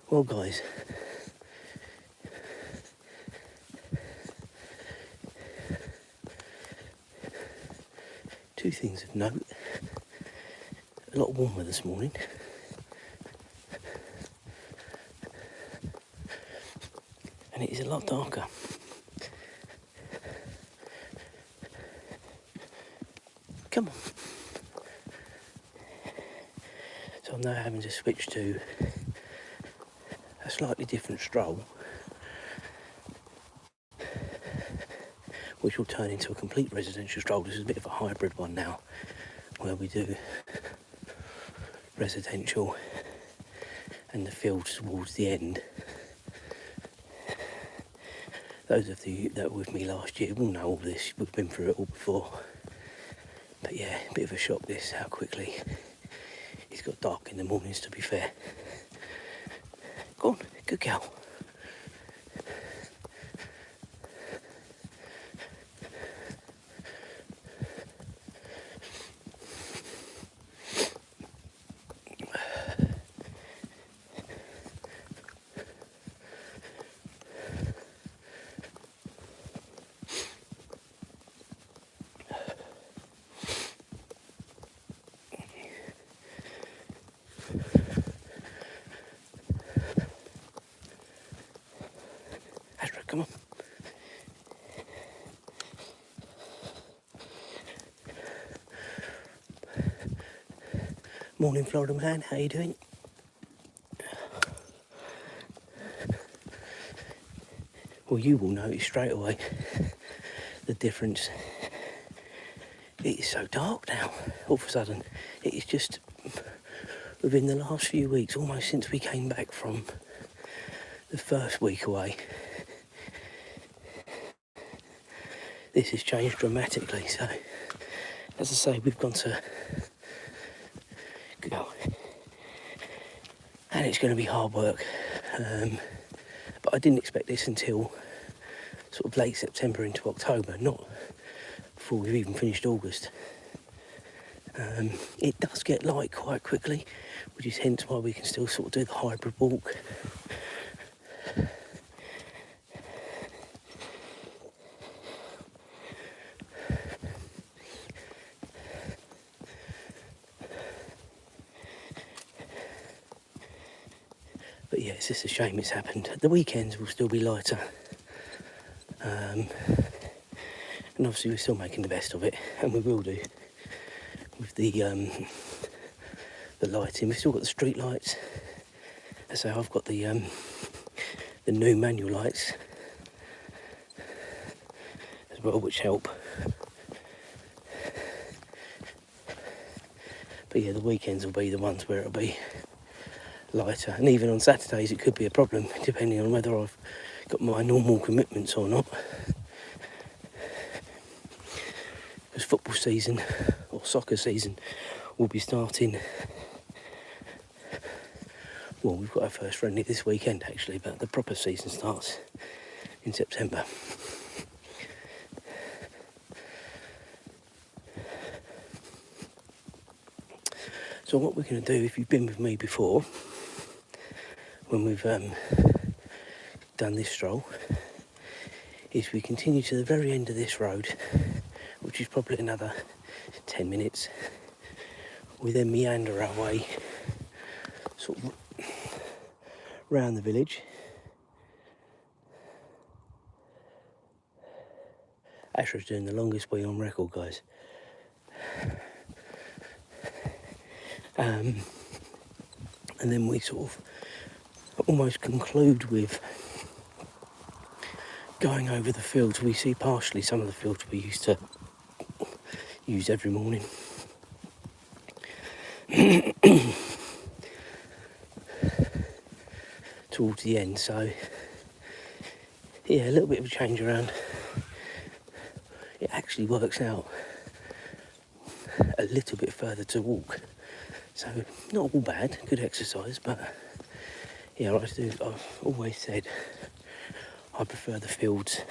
Well guys, two things of note. A lot warmer this morning. And it is a lot darker. Come on. So I'm now having to switch to a slightly different stroll, which will turn into a complete residential stroll. This is a bit of a hybrid one now, where we do residential and the field towards the end. Those of you that were with me last year will know all this. We've been through it all before. But yeah, a bit of a shock this, how quickly it's got dark in the mornings, to be fair. Go on, good girl. Azra, come on. Morning, Florida man, how you doing? Well, you will notice straight away the difference. It is so dark now. All of a sudden, it is just within the last few weeks, almost since we came back from the first week away, this has changed dramatically. So, as I say, we've gone to go, and it's going to be hard work. But I didn't expect this until sort of late September into October, not before we've even finished August. It does get light quite quickly, which is hence why we can still sort of do the hybrid walk. But yeah, it's just a shame it's happened. The weekends will still be lighter. And obviously we're still making the best of it, and we will do with the lighting. We've still got the street lights. So I've got the new manual lights as well, which help. But yeah, the weekends will be the ones where it'll be lighter, and even on Saturdays it could be a problem depending on whether I've got my normal commitments or not, because football season or soccer season will be starting. Well, we've got our first friendly this weekend actually, but the proper season starts in September. So what we're going to do, if you've been with me before, when we've done this stroll, is we continue to the very end of this road, which is probably another 10 minutes. We then meander our way sort of round the village. Azra's doing the longest wee on record, guys. And then we sort of almost conclude with going over the fields. We see partially some of the fields we used to use every morning. Towards the end, so yeah, a little bit of a change around. It actually works out a little bit further to walk, so not all bad, good exercise. But yeah, I've always said I prefer the fields.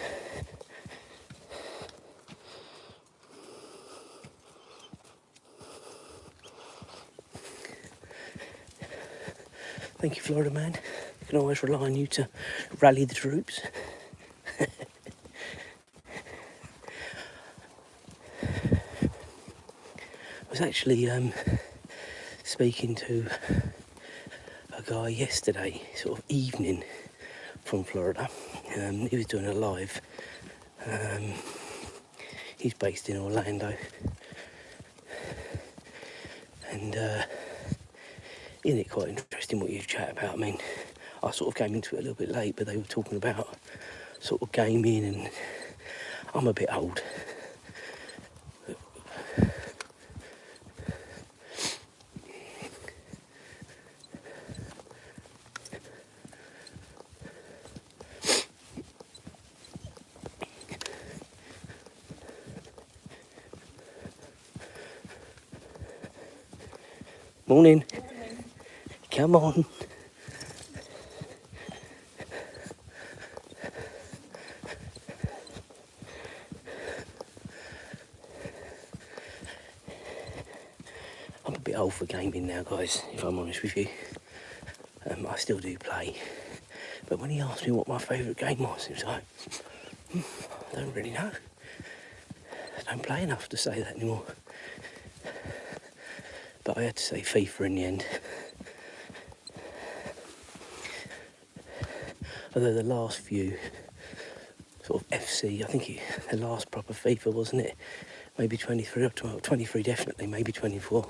Thank you, Florida man. can always rely on you to rally the troops. I was actually speaking to a guy yesterday, sort of evening, from Florida. He was doing a live. He's based in Orlando. And isn't it quite interesting what you chat about? I mean, I sort of came into it a little bit late, but they were talking about sort of gaming, and I'm a bit old. Morning. Come on. I'm a bit old for gaming now, guys, if I'm honest with you. I still do play. But when he asked me what my favourite game was, it was like, I don't really know. I don't play enough to say that anymore. But I had to say FIFA in the end. Although the last few sort of FC, I think the last proper FIFA, wasn't it? Maybe 23 or 12, 23 definitely, maybe 24.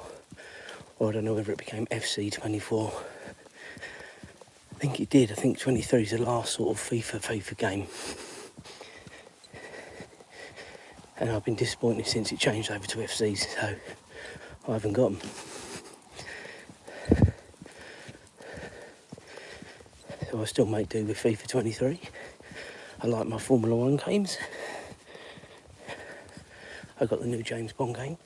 Or I don't know whether it became FC 24. I think it did. I think 23 is the last sort of FIFA game. And I've been disappointed since it changed over to FCs, so I haven't got them. So I still make do with FIFA 23. I like my Formula 1 games. I got the new James Bond game.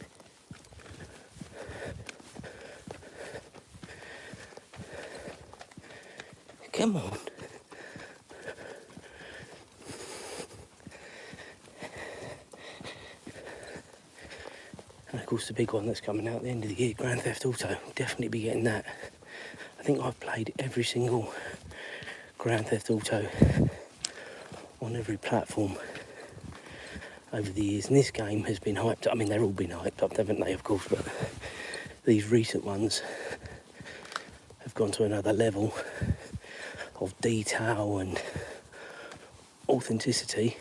Come on. And of course the big one that's coming out at the end of the year, Grand Theft Auto. Definitely be getting that. I think I've played every single Grand Theft Auto on every platform over the years, and this game has been hyped up. I mean, they've all been hyped up, haven't they, of course, but these recent ones have gone to another level of detail and authenticity.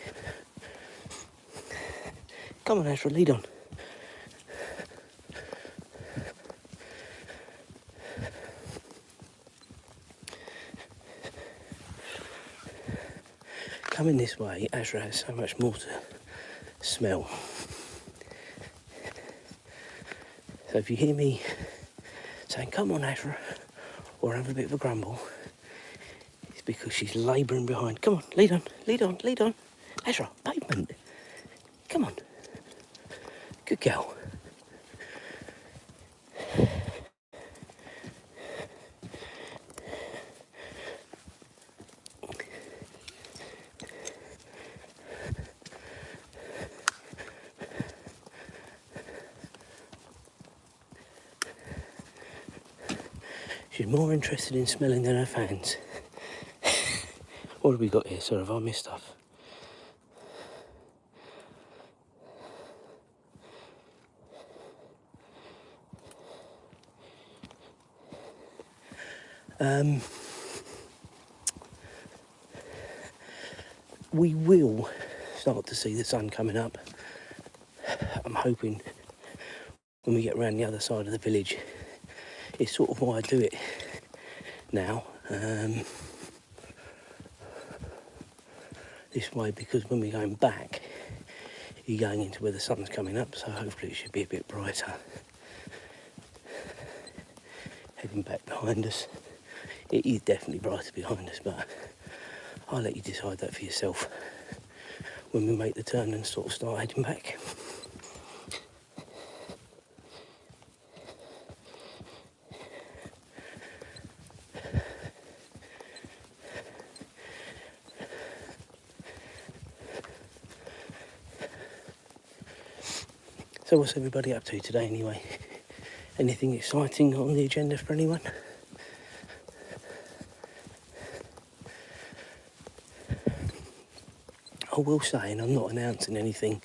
Come on, Azra, lead on. Coming this way, Azra has so much more to smell. So if you hear me saying, come on, Azra, or have a bit of a grumble, it's because she's labouring behind. Come on, lead on, lead on, lead on. Azra, pavement. Come on. Good girl. She's more interested in smelling than her fans. What have we got here? Sorry, have I missed stuff? We will start to see the sun coming up. I'm hoping when we get around the other side of the village. It's sort of why I do it now. This way, because when we're going back, you're going into where the sun's coming up, so hopefully it should be a bit brighter. Heading back behind us. It is definitely brighter behind us, but I'll let you decide that for yourself when we make the turn and sort of start heading back. So what's everybody up to today anyway? Anything exciting on the agenda for anyone? I will say, and I'm not announcing anything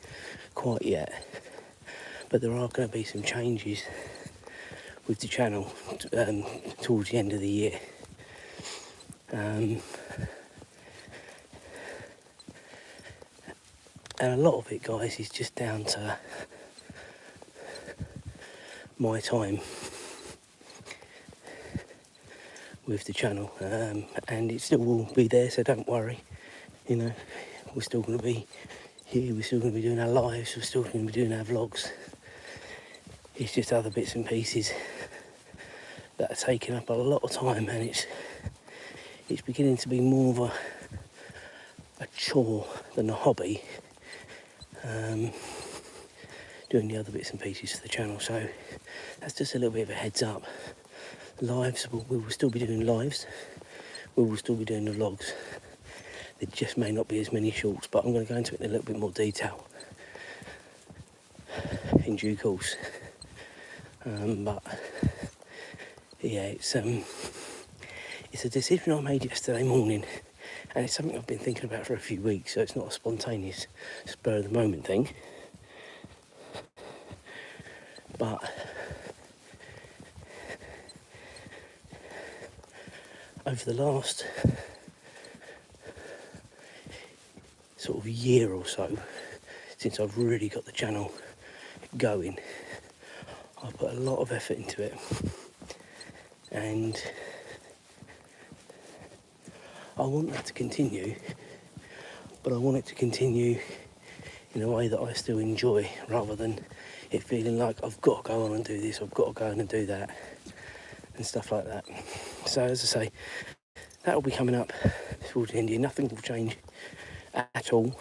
quite yet, but there are going to be some changes with the channel towards the end of the year. And a lot of it, guys, is just down to my time with the channel, and it still will be there, so don't worry. You know, we're still going to be here, we're still going to be doing our lives, we're still going to be doing our vlogs. It's just other bits and pieces that are taking up a lot of time, and it's beginning to be more of a chore than a hobby, doing the other bits and pieces for the channel. So that's just a little bit of a heads up. Lives, we will still be doing lives, we will still be doing the vlogs. There just may not be as many shorts, but I'm going to go into it in a little bit more detail in due course. But yeah, it's a decision I made yesterday morning, and it's something I've been thinking about for a few weeks, so it's not a spontaneous, spur of the moment thing. But over the last sort of year or so, since I've really got the channel going, I've put a lot of effort into it, and I want that to continue, but I want it to continue in a way that I still enjoy, rather than it feeling like I've got to go on and do this, I've got to go on and do that, and stuff like that. So as I say, that will be coming up towards the end of the year. Nothing will change at all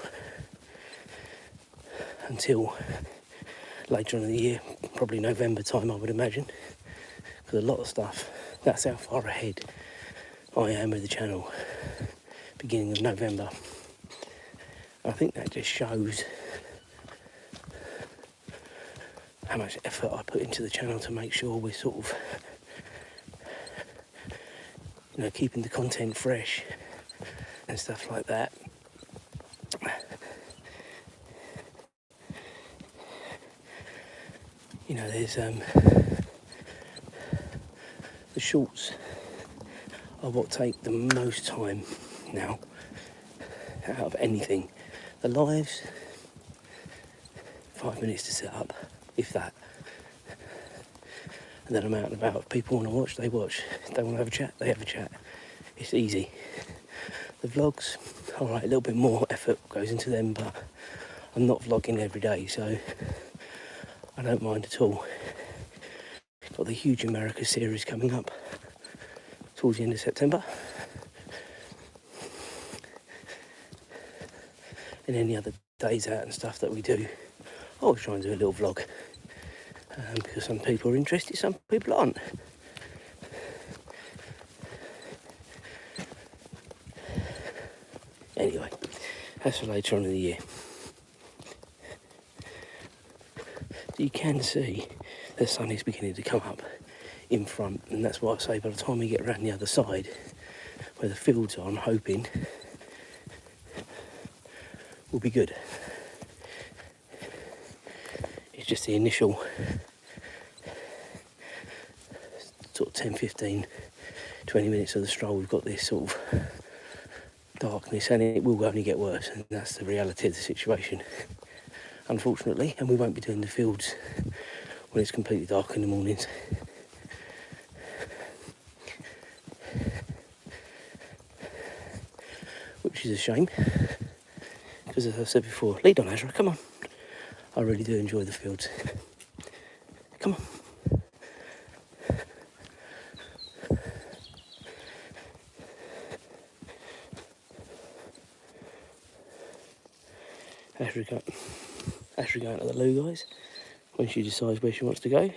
until later on in the year, probably November time, I would imagine, because a lot of stuff, that's how far ahead I am with the channel, beginning of November. I think that just shows how much effort I put into the channel to make sure we're sort of, you know, keeping the content fresh and stuff like that. You know, there's the shorts are what take the most time now out of anything. The lives, 5 minutes to set up, if that. And then I'm out and about. If people want to watch, they watch. If they want to have a chat, they have a chat. It's easy. The vlogs, alright, a little bit more effort goes into them, but I'm not vlogging every day, so I don't mind at all. Got the huge America series coming up towards the end of September. And any other days out and stuff that we do, I always try and do a little vlog. Because some people are interested, some people aren't. Anyway, that's for later on in the year. You can see the sun is beginning to come up in front, and that's why I say by the time we get around the other side, where the fields are, I'm hoping will be good. It's just the initial sort of 10, 15, 20 minutes of the stroll, we've got this sort of darkness, and it will only get worse, and that's the reality of the situation, unfortunately. And we won't be doing the fields when it's completely dark in the mornings. Which is a shame, because as I said before, lead on Azra, come on. I really do enjoy the fields. Come on. Azra going to the loo, guys, when she decides where she wants to go.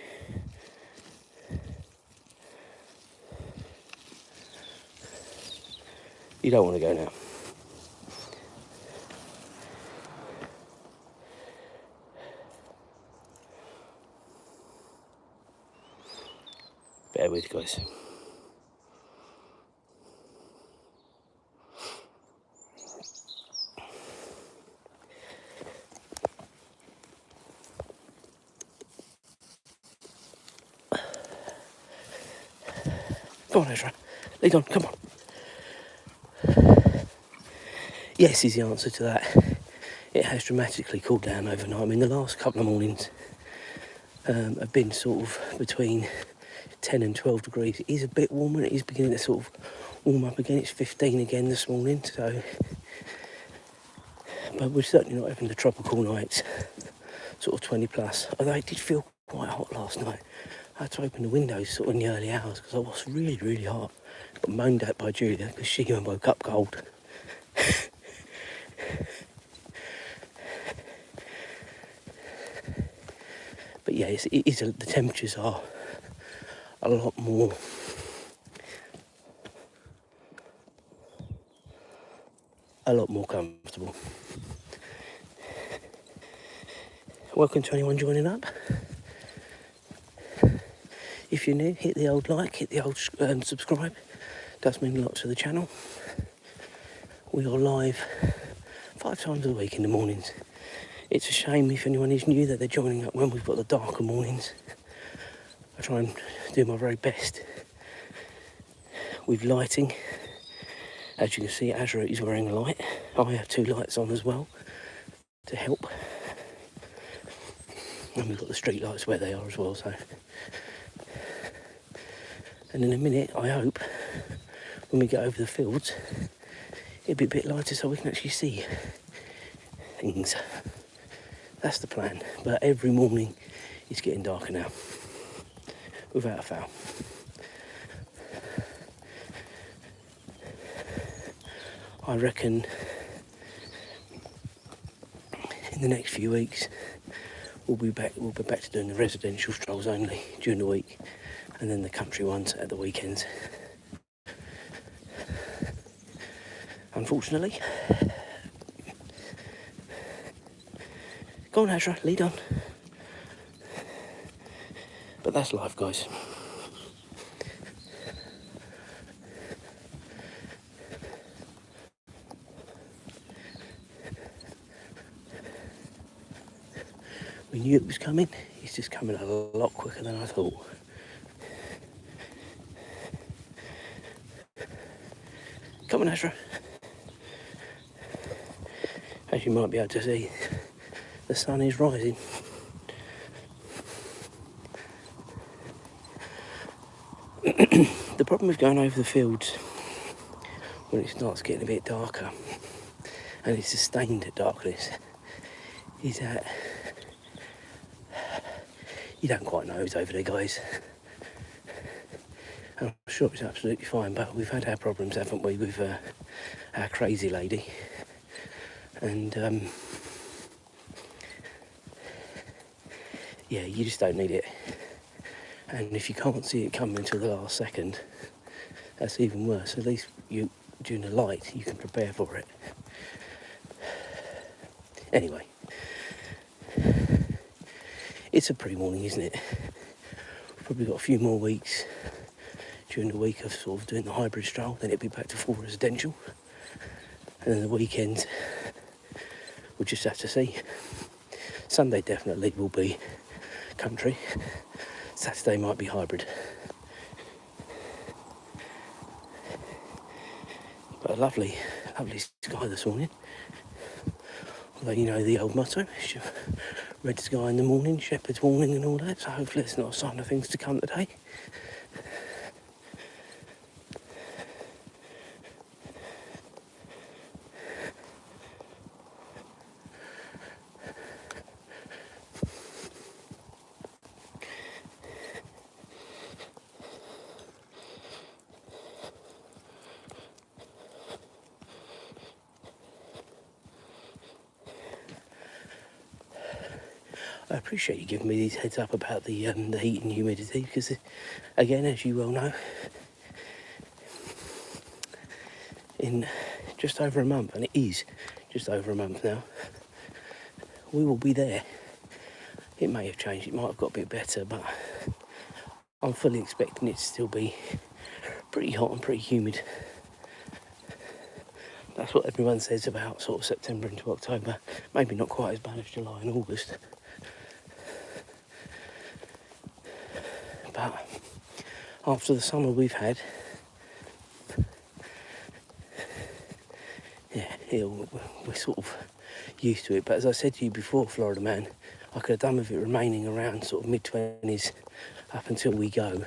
You don't want to go now. Bear with, guys. Go on, Azra. Lead on, come on. Yes is the answer to that. It has dramatically cooled down overnight. I mean, the last couple of mornings have been sort of between 10 and 12 degrees. It is a bit warmer. It is beginning to sort of warm up again. It's 15 again this morning. So, but we're certainly not having the tropical nights, sort of 20 plus. Although it did feel quite hot last night. I had to open the windows sort of in the early hours because I was really, really hot. Got moaned at by Julia because she woke up cold. But yeah, the temperatures are a lot more comfortable. Welcome to anyone joining up. If you're new, hit the old like, hit the old subscribe. Does mean a lot to the channel. We are live 5 times a week in the mornings. It's a shame if anyone is new that they're joining up when we've got the darker mornings. I try and do my very best with lighting. As you can see, Azra is wearing a light. I have 2 lights on as well to help. And we've got the street lights where they are as well. So, and in a minute, I hope, when we get over the fields, it'll be a bit lighter so we can actually see things. That's the plan. But every morning it's getting darker now, without a fail. I reckon in the next few weeks we'll be back to doing the residential strolls only during the week, and then the country ones at the weekends. Unfortunately. Go on, Azra, lead on. But that's life, guys. We knew it was coming. It's just coming a lot quicker than I thought. Come on, Azra. As you might be able to see, the sun is rising. The problem with going over the fields when it starts getting a bit darker and it's sustained darkness is that you don't quite know who's over there, guys. I'm sure it's absolutely fine, but we've had our problems, haven't we, with our crazy lady. And yeah, you just don't need it. And if you can't see it coming until the last second, that's even worse. At least during the light, you can prepare for it. Anyway, it's a pre-morning, isn't it? We've probably got a few more weeks during the week of sort of doing the hybrid stroll, then it'll be back to full residential. And then the weekend, we'll just have to see. Sunday definitely will be country. Saturday might be hybrid. But a lovely sky this morning. Although you know the old motto, red sky in the morning, shepherd's warning and all that, so hopefully it's not a sign of things to come today. I appreciate you giving me these heads up about the heat and humidity, because again, as you well know, in just over a month, and it is just over a month now, we will be there. It may have changed, it might have got a bit better, but I'm fully expecting it to still be pretty hot and pretty humid. That's what everyone says about sort of September into October. Maybe not quite as bad as July and August. But after the summer we've had, we're sort of used to it. But as I said to you before, Florida Man, I could have done with it remaining around sort of mid-20s up until we go,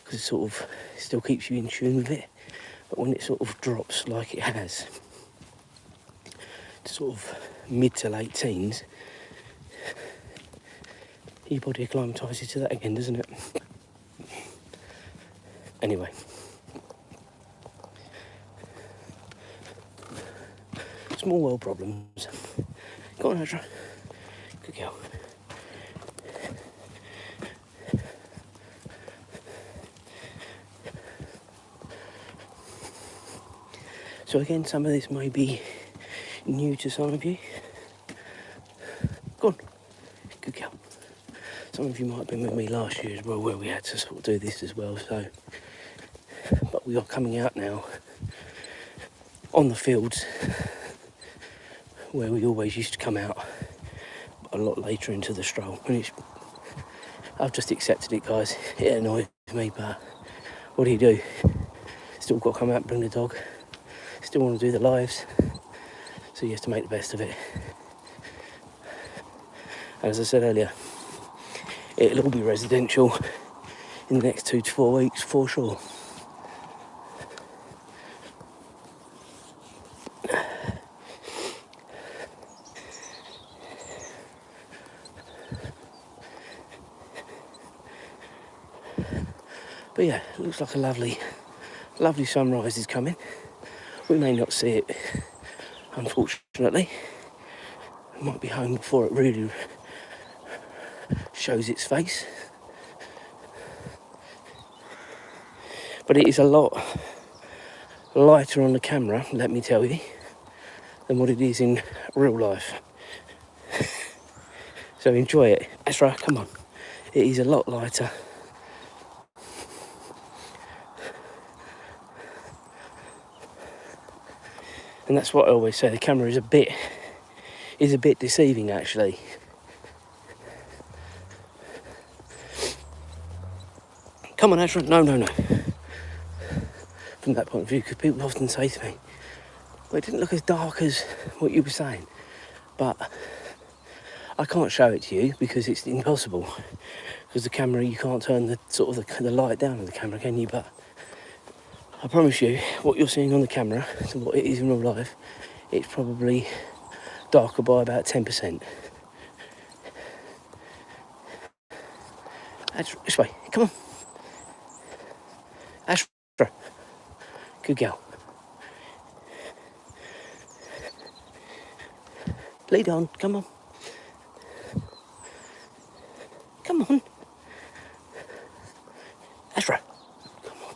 because it sort of still keeps you in tune with it. But when it sort of drops like it has, to sort of mid to late teens, your body acclimatises to that again, doesn't it? Anyway. Small world problems. Go on, Azra. Good girl. So again, some of this may be new to some of you. Go on. Good girl. Some of you might have been with me last year as well, where we had to sort of do this as well. So, but we are coming out now on the fields where we always used to come out a lot later into the stroll. And I've just accepted it, guys. It annoys me, but what do? Still got to come out and bring the dog. Still want to do the lives. So you have to make the best of it. And as I said earlier, it'll all be residential in the next 2 to 4 weeks for sure. But yeah, it looks like a lovely sunrise is coming. We may not see it, unfortunately. We might be home before it really shows its face. But it is a lot lighter on the camera, let me tell you, than what it is in real life. So enjoy it. Azra, come on. It is a lot lighter. And that's what I always say, the camera is a bit deceiving actually. Come on, Azra. No. From that point of view, because people often say to me, well, it didn't look as dark as what you were saying. But I can't show it to you because it's impossible. Because the camera, you can't turn the light down on the camera, can you? But I promise you, what you're seeing on the camera to what it is in real life, it's probably darker by about 10%. Azra, this way, come on. Azra, good girl. Lead on, come on. Come on. Azra, come on.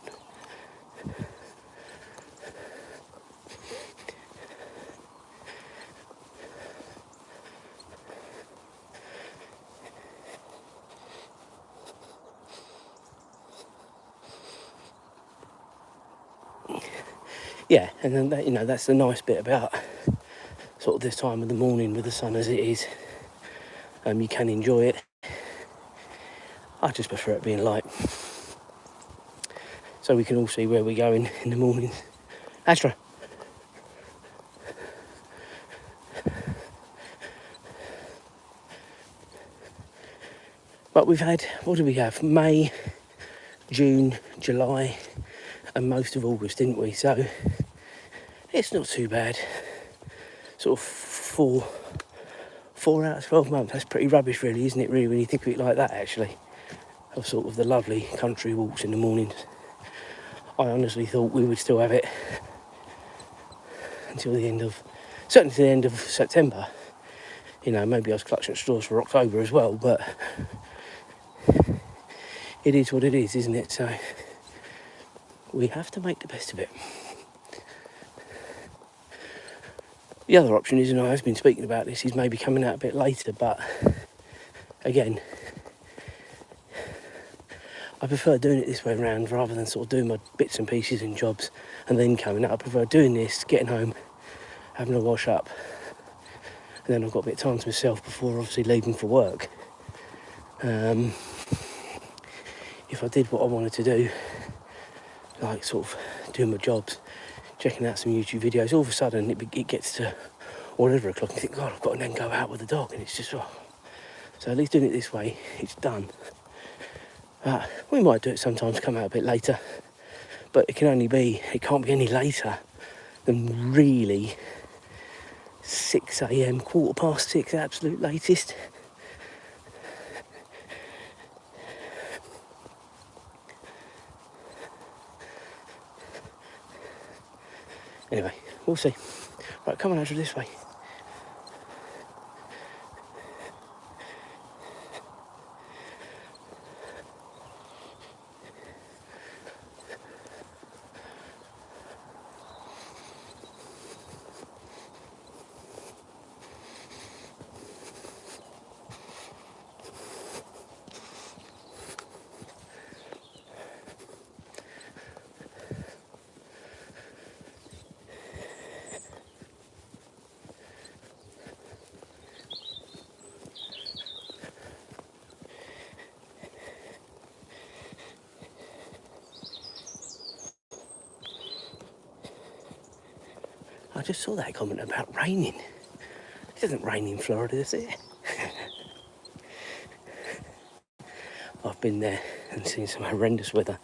Yeah, and then that, that's the nice bit about sort of this time of the morning with the sun as it is. You can enjoy it. I just prefer it being light, so we can all see where we're going in the mornings. Azra. But we've had, what do we have? May, June, July, and most of August, didn't we? So it's not too bad. Sort of four out of 12 months. That's pretty rubbish, really, isn't it? Really, when you think of it like that, actually. Of sort of the lovely country walks in the mornings. I honestly thought we would still have it until certainly to the end of September. You know, maybe I was clutching at straws for October as well, but it is what it is, isn't it? So we have to make the best of it. The other option is, and I have been speaking about this, is maybe coming out a bit later, but again, I prefer doing it this way around rather than sort of doing my bits and pieces and jobs and then coming out. I prefer doing this, getting home, having a wash up, and then I've got a bit of time to myself before obviously leaving for work. If I did what I wanted to do, like sort of doing my jobs, checking out some YouTube videos. All of a sudden it gets to 11 o'clock and you think, God, I've got to then go out with the dog, and it's just, oh. So at least doing it this way, it's done. We might do it sometimes, come out a bit later, but it can't be any later than really 6 a.m, 6:15, absolute latest. Anyway, we'll see. Right, come on, Azra, this way. I just saw that comment about raining. It doesn't rain in Florida, does it? I've been there and seen some horrendous weather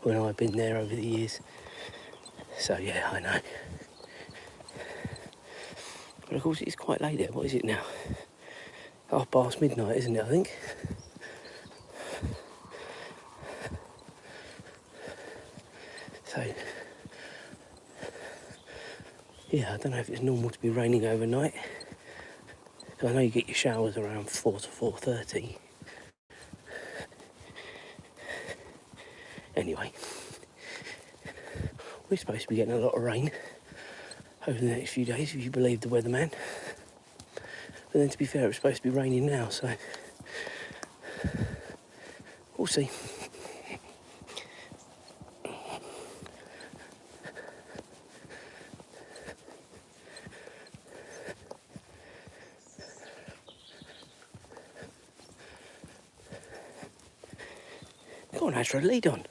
when I've been there over the years. So yeah, I know. But of course it's quite late there. What is it now? midnight, isn't it, I think? So yeah, I don't know if it's normal to be raining overnight. I know you get your showers around 4 to 4:30. Anyway, we're supposed to be getting a lot of rain over the next few days, if you believe the weatherman. But then, to be fair, it's supposed to be raining now, so we'll see. Go on, Azra, lead on.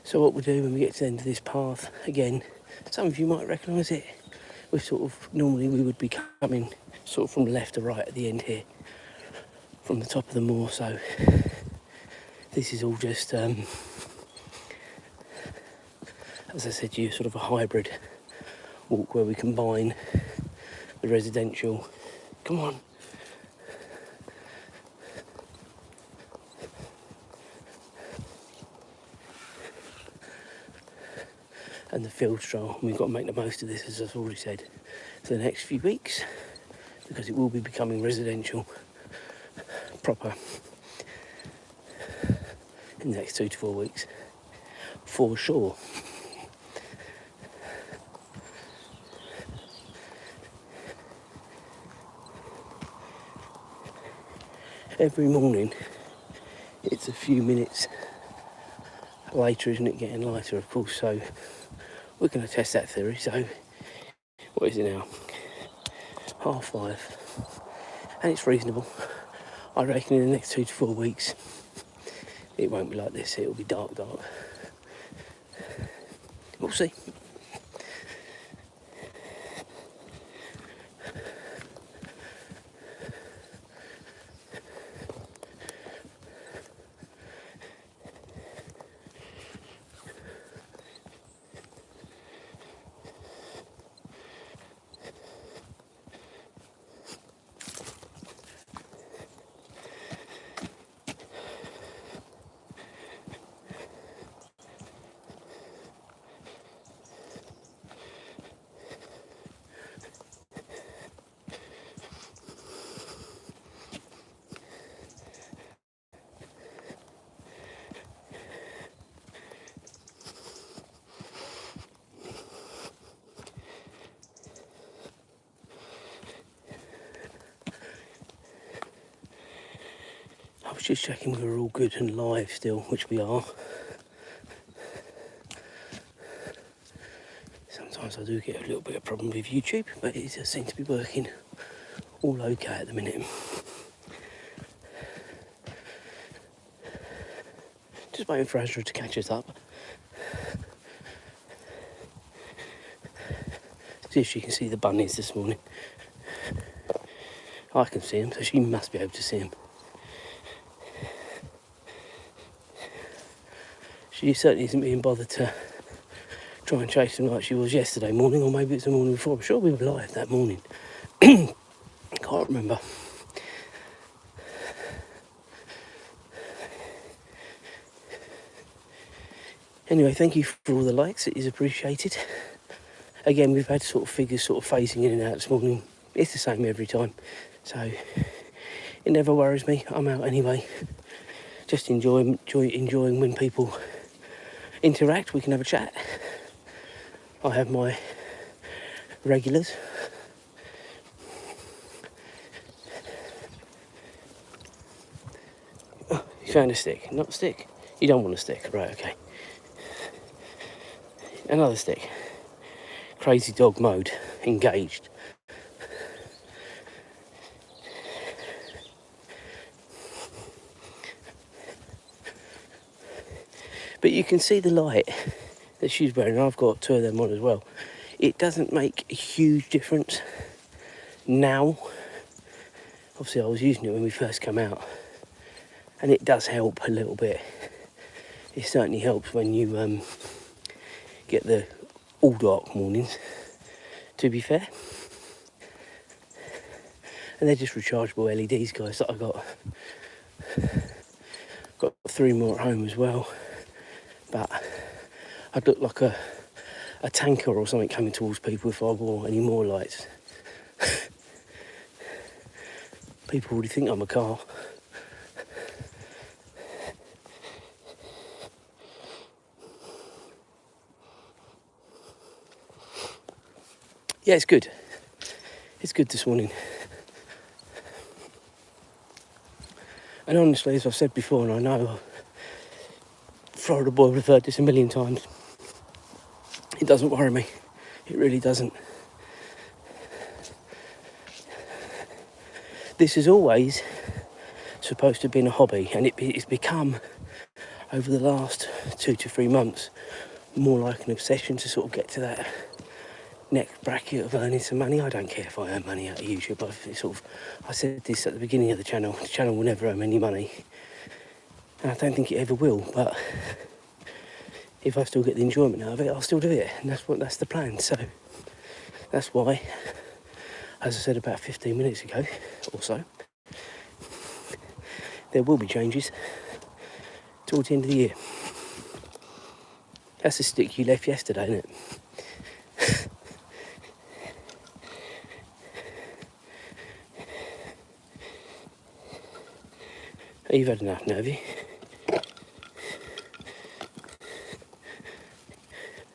So what we'll do when we get to the end of this path, again, some of you might recognise it. Normally we would be coming sort of from left to right at the end here, from the top of the moor. So this is all just, as I said to you, sort of a hybrid walk where we combine the residential. Come on. And the field stroll. We've got to make the most of this, as I've already said, for the next few weeks, because it will be becoming residential proper in the next 2 to 4 weeks, for sure. Every morning it's a few minutes later, isn't it, getting lighter, of course, so we're going to test that theory. So what is it now? 5:30, and it's reasonable. I reckon in the next 2 to 4 weeks it won't be like this, it'll be dark. We'll see. I was just checking we were all good and live still, which we are. Sometimes I do get a little bit of problem with YouTube, but it does seem to be working all okay at the minute. Just waiting for Azra to catch us up. See if she can see the bunnies this morning. I can see them, so she must be able to see them. She certainly isn't being bothered to try and chase them like she was yesterday morning, or maybe it's the morning before. I'm sure we were live that morning. Can't remember. Anyway, thank you for all the likes. It is appreciated. Again, we've had sort of figures sort of phasing in and out this morning. It's the same every time, so it never worries me. I'm out anyway. Just enjoying when people interact. We can have a chat. I have my regulars. Oh, you found a stick. Not a stick. You don't want a stick, right? Okay. Another stick. Crazy dog mode engaged. But you can see the light that she's wearing. I've got two of them on as well. It doesn't make a huge difference now. Obviously I was using it when we first came out, and it does help a little bit. It certainly helps when you get the all dark mornings, to be fair. And they're just rechargeable LEDs, guys, that I got. Got 3 more at home as well. But I'd look like a tanker or something coming towards people if I wore any more lights. People already think I'm a car. Yeah, it's good. It's good this morning. And honestly, as I've said before, and I know Florida boy would have heard this a million times, it doesn't worry me. It really doesn't. This is always supposed to have been a hobby, and it's become, over the last 2 to 3 months, more like an obsession to sort of get to that next bracket of earning some money. I don't care if I earn money out of YouTube, but I said this at the beginning of the channel will never earn any money, and I don't think it ever will, but if I still get the enjoyment out of it, I'll still do it, and that's the plan. So that's why, as I said about 15 minutes ago or so, there will be changes towards the end of the year. That's the stick you left yesterday, isn't it? You've had enough now, have you?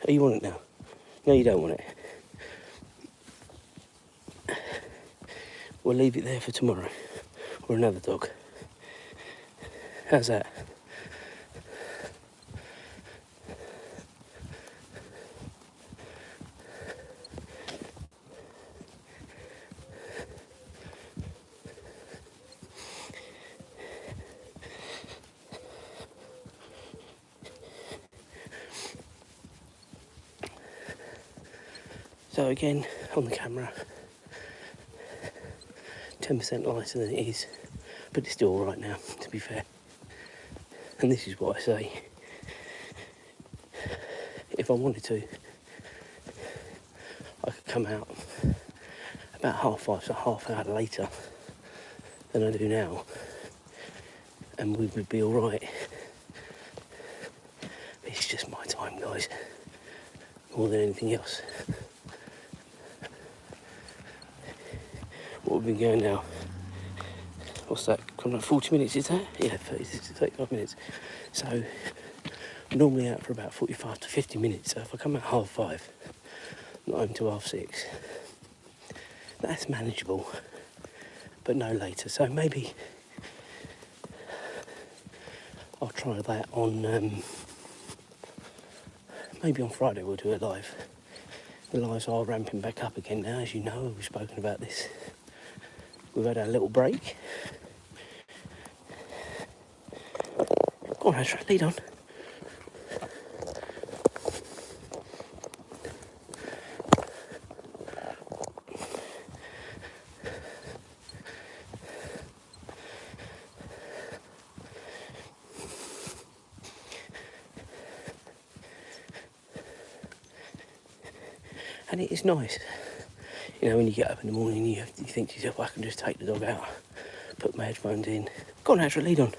Oh, you want it now? No, you don't want it. We'll leave it there for tomorrow, or another dog. How's that? So again, on the camera, 10% lighter than it is, but it's still alright now, to be fair. And this is what I say. If I wanted to, I could come out about 5:30, so half an hour later than I do now, and we would be alright. It's just my time, guys, more than anything else. What we've been going now, what's that, coming up 40 minutes, is that? Yeah, 35 minutes. So I'm normally out for about 45 to 50 minutes, so if I come out 5:30, not home till 6:30, that's manageable, but no later. So maybe I'll try that on, maybe on Friday we'll do it live. The lives are ramping back up again now, as you know, we've spoken about this. We've had our little break. Go on, Azra, lead on. And it is nice, you know, when you get up in the morning, you think to yourself, I can just take the dog out, put my headphones in. Go on, Azra, lead on.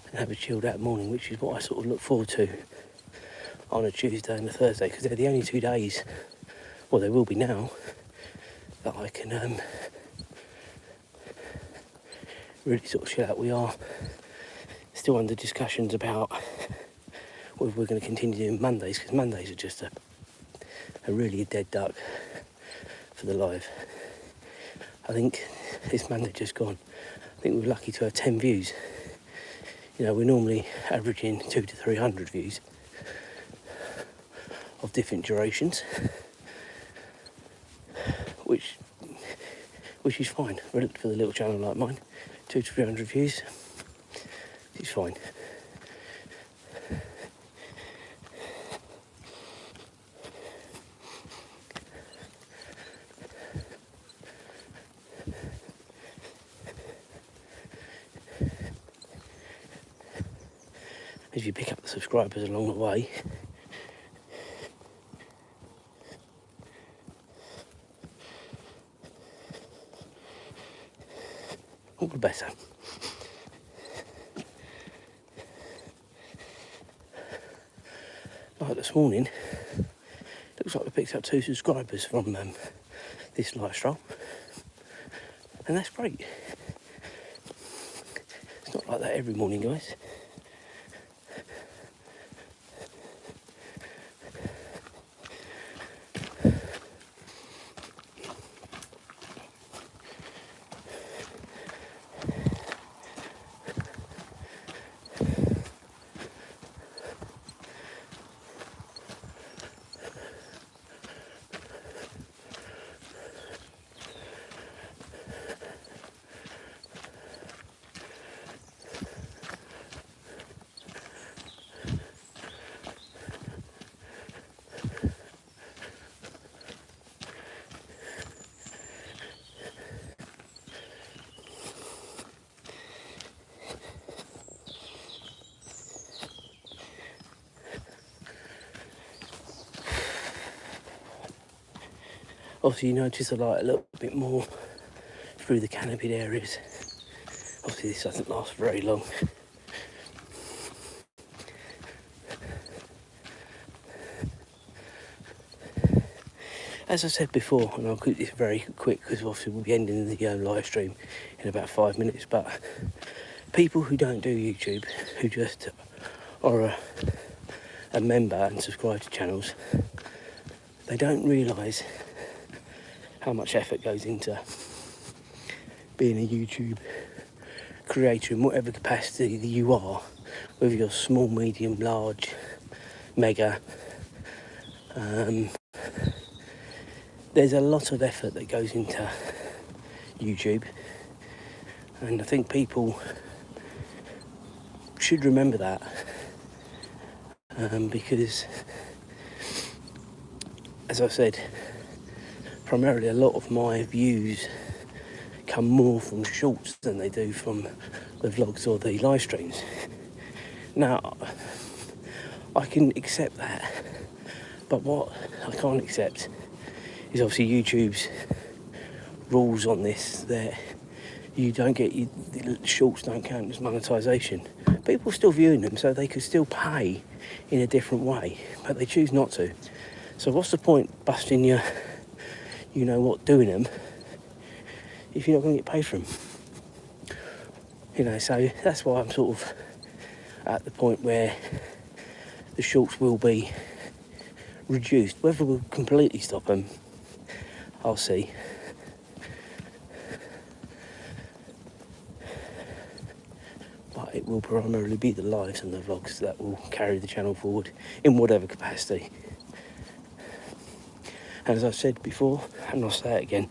And have a chilled out morning, which is what I sort of look forward to on a Tuesday and a Thursday, because they're the only 2 days, well, they will be now, that I can really sort of chill out. We are still under discussions about whether we're going to continue doing Mondays, because Mondays are just a really dead duck for the live. I think this Monday just gone, I think we were lucky to have 10 views. You know, we're normally averaging 200 to 300 views of different durations, which is fine for the little channel like mine. 200 to 300 views is fine. As you pick up the subscribers along the way, all the better. Like this morning, looks like we picked up 2 subscribers from this live stroll, and that's great. It's not like that every morning, guys. Obviously you notice the light a little bit more through the canopied areas. Obviously this doesn't last very long. As I said before, and I'll keep this very quick because obviously we'll be ending the live stream in about 5 minutes, but people who don't do YouTube, who just are a member and subscribe to channels, they don't realise how much effort goes into being a YouTube creator in whatever capacity that you are, whether you're small, medium, large, mega. There's a lot of effort that goes into YouTube, and I think people should remember that, because, as I said, primarily a lot of my views come more from shorts than they do from the vlogs or the live streams. Now, I can accept that, but what I can't accept is obviously YouTube's rules on this, that you don't get, the shorts don't count as monetisation. People are still viewing them, so they could still pay in a different way, but they choose not to. So what's the point busting your, you know what, doing them if you're not going to get paid for them? You know, so that's why I'm sort of at the point where the shorts will be reduced. Whether we'll completely stop them, I'll see. But it will primarily be the lives and the vlogs that will carry the channel forward in whatever capacity. And as I said before, and I'll say it again,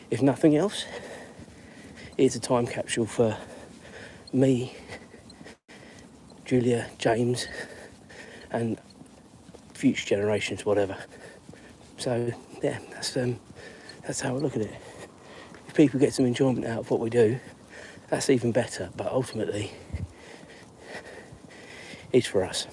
if nothing else, it's a time capsule for me, Julia, James, and future generations, whatever. So yeah, that's how I look at it. If people get some enjoyment out of what we do, that's even better. But ultimately, it's for us.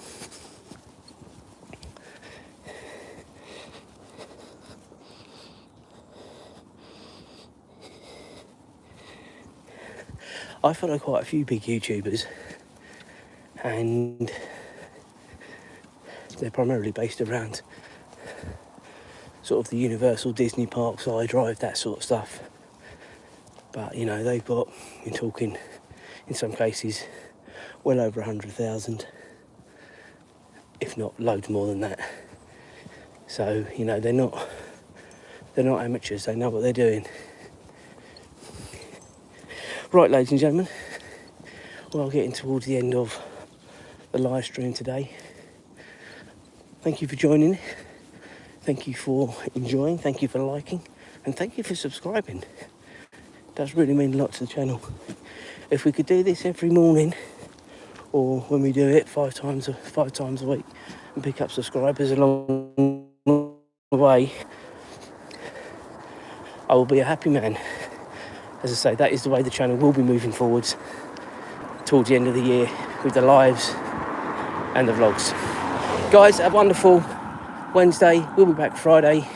I follow quite a few big YouTubers, and they're primarily based around sort of the Universal, Disney parks, iDrive, that sort of stuff. But you know, they've got, you're talking in some cases well over 100,000, if not loads more than that. So you know, they're not amateurs. They know what they're doing. Right, ladies and gentlemen, well, getting towards the end of the live stream today. Thank you for joining. Thank you for enjoying. Thank you for liking, and thank you for subscribing. It does really mean a lot to the channel. If we could do this every morning, or when we do it five times a week, and pick up subscribers along the way, I will be a happy man. As I say, that is the way the channel will be moving forwards towards the end of the year with the lives and the vlogs. Guys, have a wonderful Wednesday. We'll be back Friday.